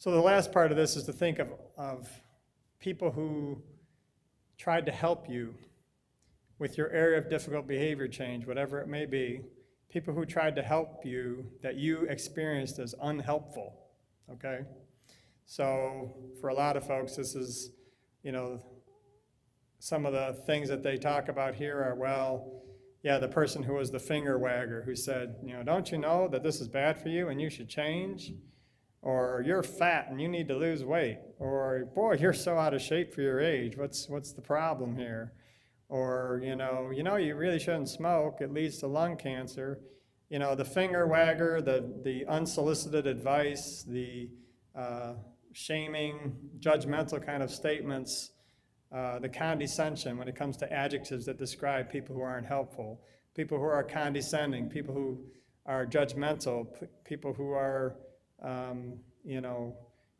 So the last part of this is to think of people who tried to help you with your area of difficult behavior change, whatever it may be, people who tried to help you that you experienced as unhelpful, okay? So for a lot of folks, this is, some of the things that they talk about here are, well, yeah, the person who was the finger wagger who said, don't you know that this is bad for you and you should change? Or you're fat and you need to lose weight. Or, boy, you're so out of shape for your age. What's the problem here? Or, you really shouldn't smoke. It leads to lung cancer. The finger wagger, the unsolicited advice, the shaming, judgmental kind of statements, the condescension when it comes to adjectives that describe people who aren't helpful, people who are condescending, people who are judgmental, people who are,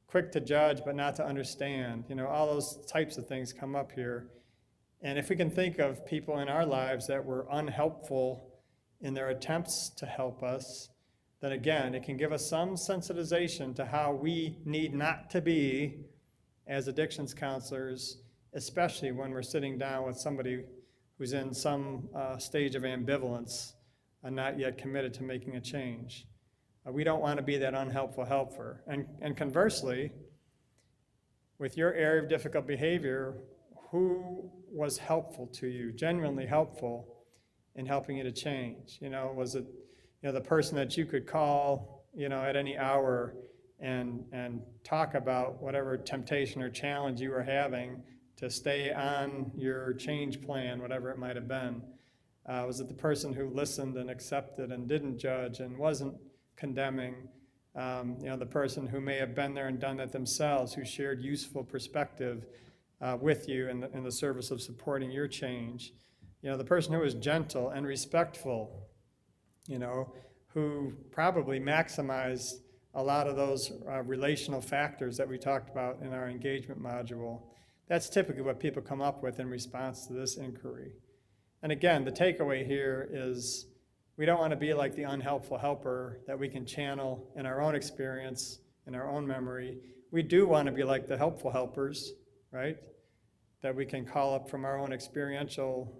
quick to judge but not to understand. All those types of things come up here. And if we can think of people in our lives that were unhelpful in their attempts to help us, then again, it can give us some sensitization to how we need not to be as addictions counselors, especially when we're sitting down with somebody who's in some stage of ambivalence and not yet committed to making a change. We don't want to be that unhelpful helper. And conversely, with your area of difficult behavior, who was helpful to you, genuinely helpful in helping you to change? Was it the person that you could call at any hour and talk about whatever temptation or challenge you were having to stay on your change plan, whatever it might have been? Was it the person who listened and accepted and didn't judge and wasn't condemning? The person who may have been there and done that themselves, who shared useful perspective with you in the service of supporting your change. The person who was gentle and respectful, who probably maximized a lot of those relational factors that we talked about in our engagement module. That's typically what people come up with in response to this inquiry. And again, the takeaway here is we don't want to be like the unhelpful helper that we can channel in our own experience, in our own memory. We do want to be like the helpful helpers, right? That we can call up from our own experiential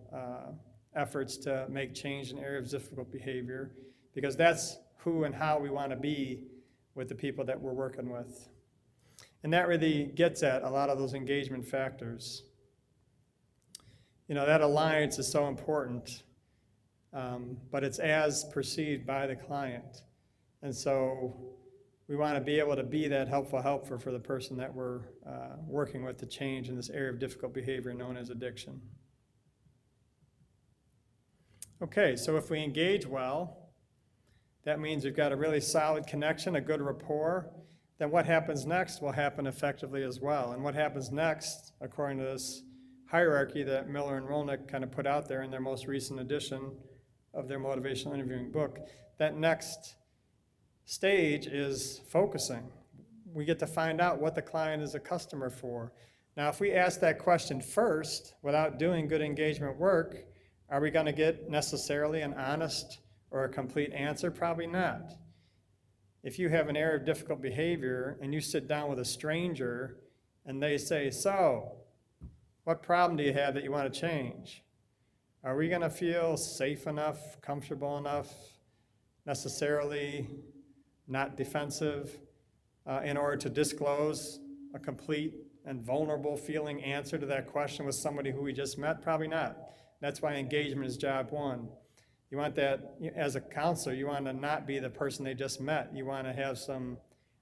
efforts to make change in areas of difficult behavior, because that's who and how we want to be with the people that we're working with. And that really gets at a lot of those engagement factors. That alliance is so important, but it's as perceived by the client. And so we want to be able to be that helpful helper for the person that we're working with to change in this area of difficult behavior known as addiction. Okay, so if we engage well, that means we've got a really solid connection, a good rapport. Then what happens next will happen effectively as well. And what happens next, according to this hierarchy that Miller and Rolnick kind of put out there in their most recent edition of their motivational interviewing book, that next stage is focusing. We get to find out what the client is a customer for. Now, if we ask that question first, without doing good engagement work, are we going to get necessarily an honest or a complete answer? Probably not. If you have an area of difficult behavior and you sit down with a stranger and they say, so, what problem do you have that you want to change? Are we going to feel safe enough, comfortable enough, necessarily not defensive, in order to disclose a complete and vulnerable feeling answer to that question with somebody who we just met? Probably not. That's why engagement is job one. You want that, as a counselor, you want to not be the person they just met. You want to have some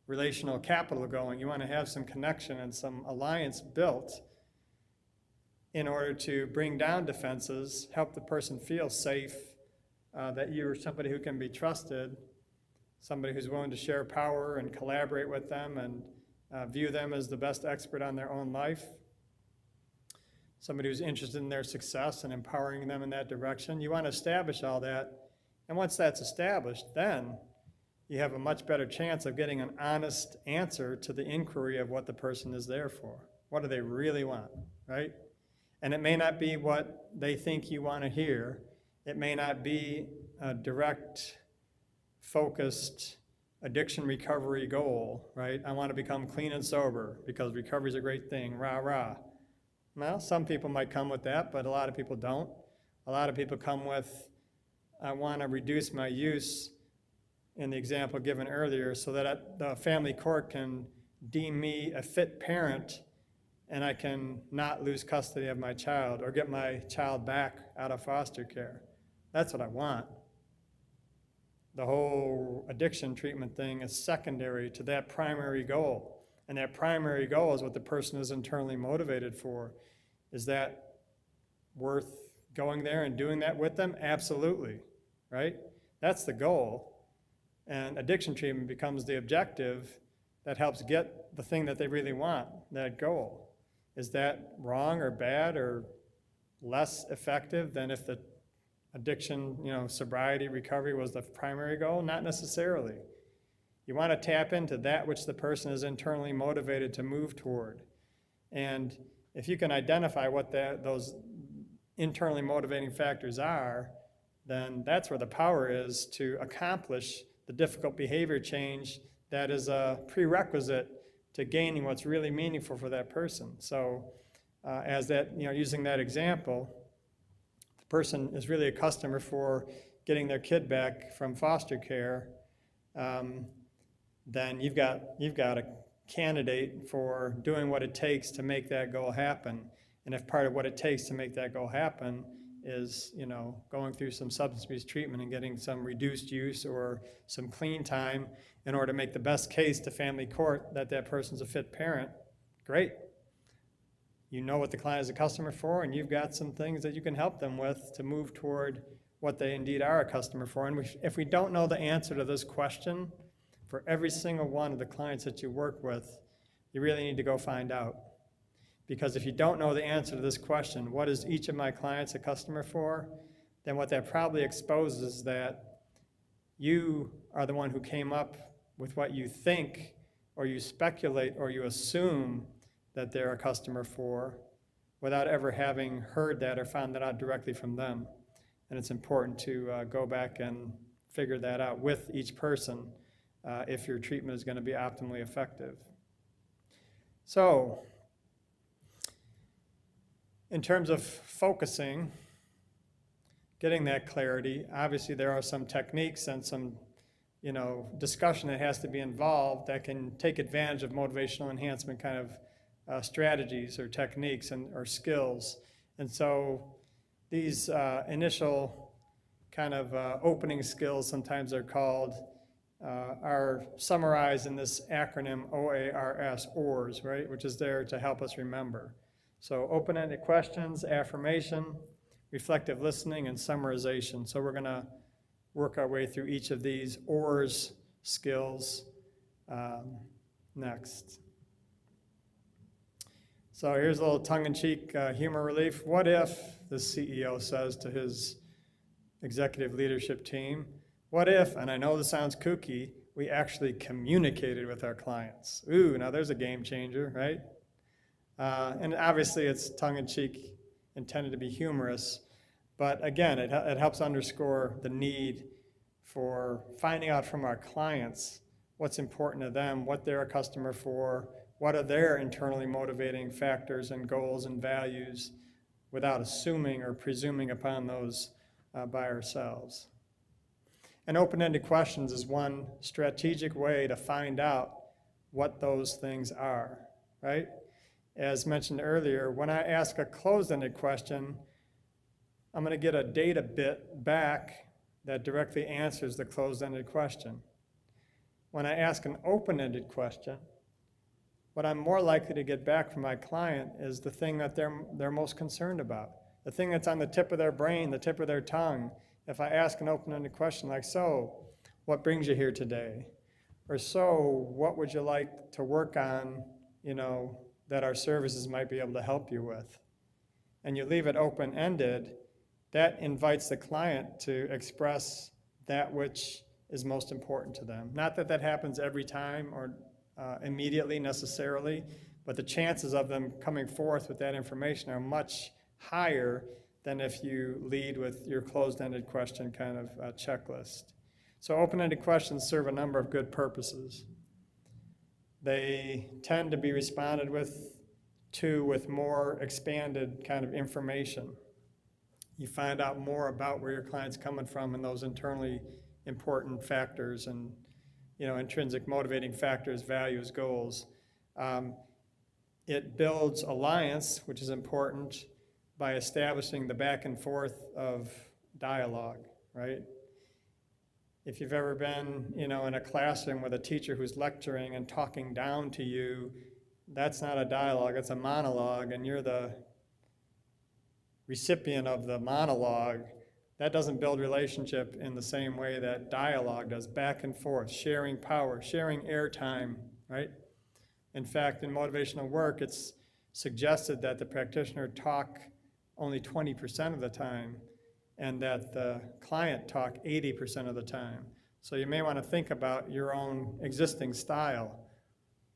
relational capital going. You want to have some connection and some alliance built in order to bring down defenses, help the person feel safe, that you're somebody who can be trusted, somebody who's willing to share power and collaborate with them and view them as the best expert on their own life, somebody who's interested in their success and empowering them in that direction. You want to establish all that, and once that's established, then you have a much better chance of getting an honest answer to the inquiry of what the person is there for. What do they really want, right? And it may not be what they think you want to hear. It may not be a direct, focused addiction recovery goal, right? I want to become clean and sober because recovery is a great thing, rah, rah. Well, some people might come with that, but a lot of people don't. A lot of people come with, I want to reduce my use, in the example given earlier, so that the family court can deem me a fit parent and I can not lose custody of my child or get my child back out of foster care. That's what I want. The whole addiction treatment thing is secondary to that primary goal. And that primary goal is what the person is internally motivated for. Is that worth going there and doing that with them? Absolutely, right? That's the goal. And addiction treatment becomes the objective that helps get the thing that they really want, that goal. Is that wrong or bad or less effective than if the addiction, sobriety, recovery was the primary goal? Not necessarily. You want to tap into that which the person is internally motivated to move toward. And if you can identify what those internally motivating factors are, then that's where the power is to accomplish the difficult behavior change that is a prerequisite to gaining what's really meaningful for that person. So as that, using that example, the person is really a customer for getting their kid back from foster care, then you've got a candidate for doing what it takes to make that goal happen. And if part of what it takes to make that goal happen is, going through some substance abuse treatment and getting some reduced use or some clean time in order to make the best case to family court that person's a fit parent, great. You know what the client is a customer for, and you've got some things that you can help them with to move toward what they indeed are a customer for. And if we don't know the answer to this question for every single one of the clients that you work with, you really need to go find out. Because if you don't know the answer to this question, what is each of my clients a customer for, then what that probably exposes is that you are the one who came up with what you think, or you speculate, or you assume that they're a customer for, without ever having heard that or found that out directly from them. And it's important to go back and figure that out with each person if your treatment is going to be optimally effective. So, in terms of focusing, getting that clarity, obviously there are some techniques and some discussion that has to be involved that can take advantage of motivational enhancement kind of strategies or techniques or skills. And so these initial kind of opening skills, sometimes they're called, are summarized in this acronym OARS, OARS, right, which is there to help us remember. So open-ended questions, affirmation, reflective listening, and summarization. So we're going to work our way through each of these OARS skills next. So here's a little tongue-in-cheek humor relief. What if, the CEO says to his executive leadership team, what if, and I know this sounds kooky, we actually communicated with our clients? Ooh, now there's a game changer, right? And obviously it's tongue-in-cheek, intended to be humorous, but again, it helps underscore the need for finding out from our clients what's important to them, what they're a customer for, what are their internally motivating factors and goals and values, without assuming or presuming upon those by ourselves. And open-ended questions is one strategic way to find out what those things are, right? As mentioned earlier, when I ask a closed-ended question, I'm going to get a data bit back that directly answers the closed-ended question. When I ask an open-ended question, what I'm more likely to get back from my client is the thing that they're most concerned about, the thing that's on the tip of their brain, the tip of their tongue. If I ask an open-ended question like, so, what brings you here today? Or so, what would you like to work on, that our services might be able to help you with? And you leave it open-ended, that invites the client to express that which is most important to them. Not that that happens every time or immediately necessarily, but the chances of them coming forth with that information are much higher than if you lead with your closed-ended question kind of checklist. So open-ended questions serve a number of good purposes. They tend to be responded with more expanded kind of information. You find out more about where your client's coming from and those internally important factors and intrinsic motivating factors, values, goals. It builds alliance, which is important, by establishing the back and forth of dialogue, right? If you've ever been, in a classroom with a teacher who's lecturing and talking down to you, that's not a dialogue, it's a monologue, and you're the recipient of the monologue. That doesn't build relationship in the same way that dialogue does, back and forth, sharing power, sharing airtime, right? In fact, in motivational work, it's suggested that the practitioner talk only 20% of the time and that the client talk 80% of the time. So you may want to think about your own existing style.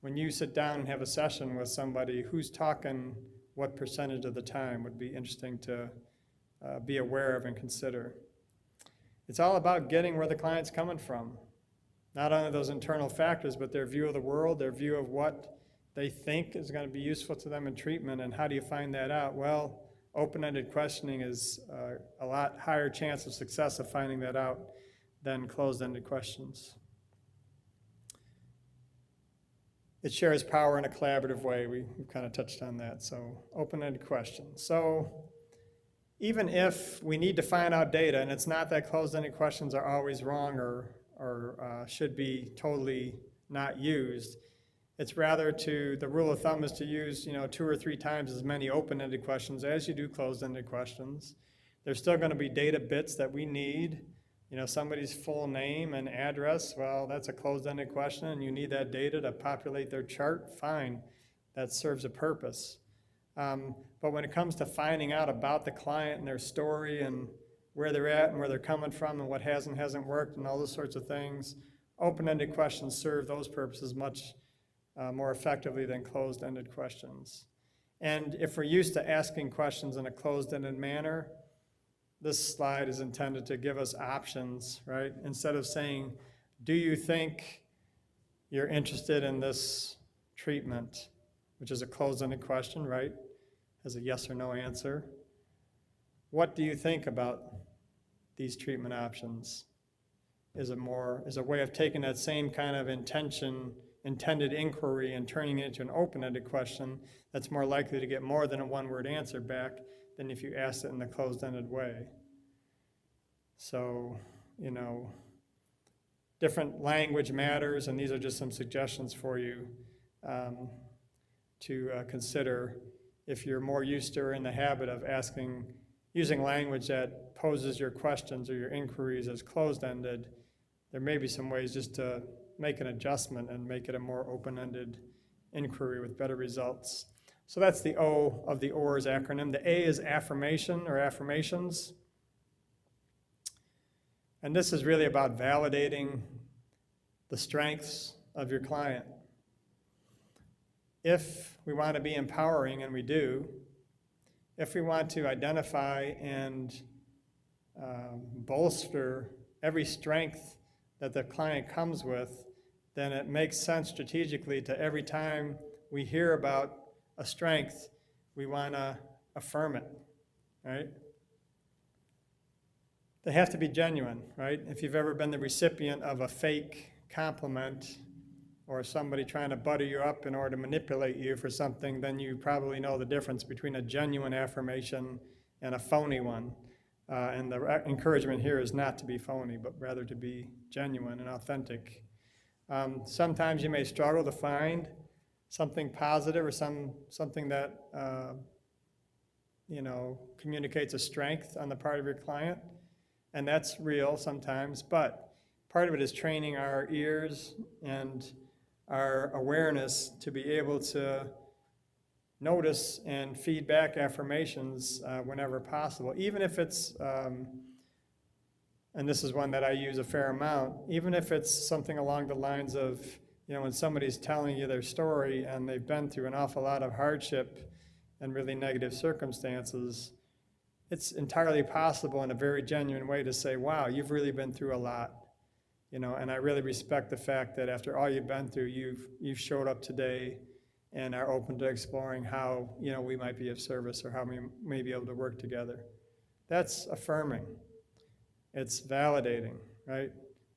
When you sit down and have a session with somebody, who's talking what percentage of the time would be interesting to be aware of and consider. It's all about getting where the client's coming from. Not only those internal factors, but their view of the world, their view of what they think is going to be useful to them in treatment, and how do you find that out? Well, open-ended questioning is a lot higher chance of success of finding that out than closed-ended questions. It shares power in a collaborative way. We've kind of touched on that. So open-ended questions. So even if we need to find out data, and it's not that closed-ended questions are always wrong or should be totally not used, it's rather the rule of thumb is to use 2 or 3 times as many open-ended questions as you do closed-ended questions. There's still going to be data bits that we need. Somebody's full name and address, well, that's a closed-ended question, and you need that data to populate their chart, fine. That serves a purpose. But when it comes to finding out about the client and their story and where they're at and where they're coming from and what has and hasn't worked and all those sorts of things, open-ended questions serve those purposes much more effectively than closed-ended questions. And if we're used to asking questions in a closed-ended manner, this slide is intended to give us options, right? Instead of saying, do you think you're interested in this treatment, which is a closed-ended question, right? As a yes or no answer. What do you think about these treatment options? Is a way of taking that same kind of intended inquiry and turning it into an open-ended question that's more likely to get more than a one-word answer back than if you asked it in a closed-ended way. So, different language matters, and these are just some suggestions for you to consider if you're more used to or in the habit of using language that poses your questions or your inquiries as closed-ended. There may be some ways just to make an adjustment and make it a more open-ended inquiry with better results. So that's the O of the ORS acronym. The A is affirmation or affirmations. And this is really about validating the strengths of your client. If we want to be empowering, and we do, if we want to identify and bolster every strength that the client comes with, then it makes sense strategically to every time we hear about a strength, we want to affirm it, right? They have to be genuine, right? If you've ever been the recipient of a fake compliment or somebody trying to butter you up in order to manipulate you for something, then you probably know the difference between a genuine affirmation and a phony one. And the encouragement here is not to be phony, but rather to be genuine and authentic. Sometimes you may struggle to find something positive or something that communicates a strength on the part of your client, and that's real sometimes, but part of it is training our ears and our awareness to be able to notice and feedback affirmations whenever possible, even if it's, and this is one that I use a fair amount, even if it's something along the lines of, when somebody's telling you their story and they've been through an awful lot of hardship and really negative circumstances, it's entirely possible in a very genuine way to say, wow, you've really been through a lot. And I really respect the fact that after all you've been through, you've showed up today and are open to exploring how, we might be of service or how we may be able to work together. That's affirming. It's validating, right?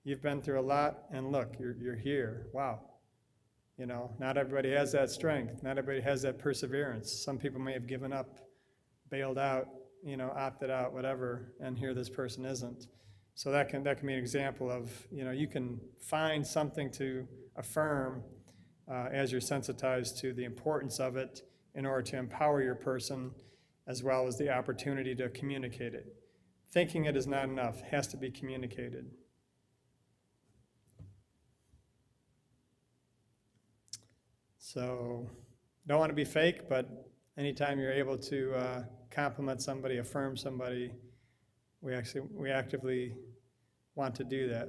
You've been through a lot, and look, you're here. Wow. Not everybody has that strength. Not everybody has that perseverance. Some people may have given up, bailed out, opted out, whatever, and here this person isn't. So that can be an example of, you can find something to affirm as you're sensitized to the importance of it in order to empower your person, as well as the opportunity to communicate it. Thinking it is not enough, it has to be communicated. So, don't want to be fake, but anytime you're able to compliment somebody, affirm somebody, we actively want to do that.